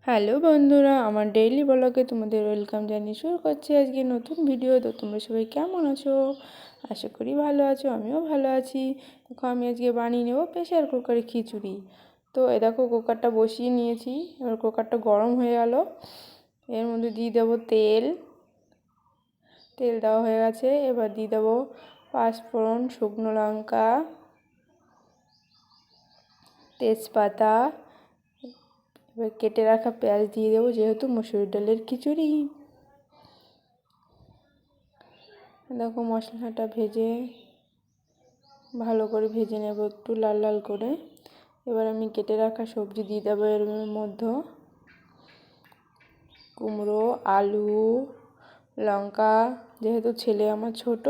Hello বন্ধুরা, আমার daily ব্লগে তোমাদের ওয়েলকাম জানিয়ে শুরু করছি আজকে নতুন ভিডিও। তো তোমরা সবাই কেমন আছো? আশা করি ভালো আছো, আমিও ভালো আছি। দেখো আমি আজকে বানিয়ে নেবো প্রেশার কুকারে খিচুড়ি। তো এই দেখো কুকারটা বসিয়ে নিয়েছি, এবার কুকারটা গরম হয়ে গেল। এর মধ্যে দিয়ে দেবো তেল। তেল দেওয়া হয়ে গেছে, এবার দিয়ে দেবো পাঁচফোড়ন, শুকনো লঙ্কা, তেজপাতা। এবার কেটে রাখা পেঁয়াজ দিয়ে দেবো, যেহেতু মসুর ডালের খিচুড়ি। দেখো মশলাটা ভালো করে ভেজে নেব একটু লাল লাল করে। এবার আমি কেটে রাখা সবজি দিয়ে দেবো এর মধ্যে। কুমড়ো, আলু, লঙ্কা, যেহেতু ছেলে আমার ছোট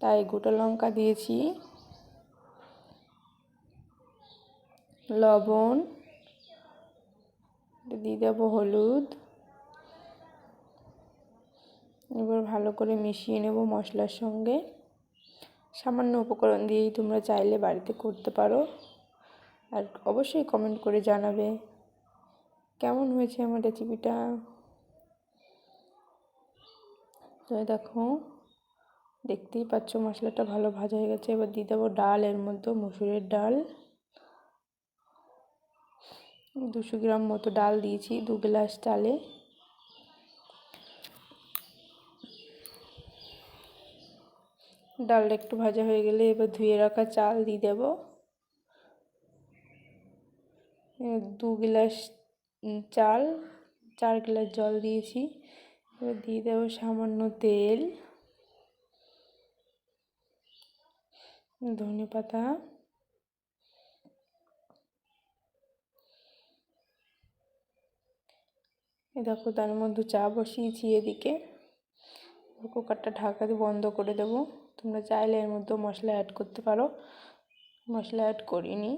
তাই গোটা লঙ্কা দিয়েছি, লবণ দিয়ে দেবো, হলুদ। এবার ভালো করে মিশিয়ে নেব মশলার সঙ্গে। সামান্য উপকরণ দিয়েই তোমরা চাইলে বাড়িতে করতে পারো। আর অবশ্যই কমেন্ট করে জানাবে কেমন হয়েছে আমার রেসিপিটা। তো দেখো দেখতেই পাচ্ছ মশলাটা ভালো ভাজা হয়ে গেছে। এবার দিয়ে দেবো ডাল, এর মধ্যে মসুরের ডাল 200 গ্রাম মতো ডাল দিয়েছি 2 গ্লাস চালে। ডালটা একটু ভাজা হয়ে গেলে এবার ধুয়ে রাখা চাল দিয়ে দেবো। 2 গ্লাস চাল, 4 গ্লাস জল দিয়েছি। এবার দিয়ে দেবো সামান্য তেল, ধনে পাতা, দেখো তার মধ্যে চা বসিয়েছি এদিকে। কুকারটা ঢাকা দিয়ে বন্ধ করে দেবো। তোমরা চাইলে এর মধ্যে মশলা অ্যাড করতে পারো, মশলা অ্যাড করিনি।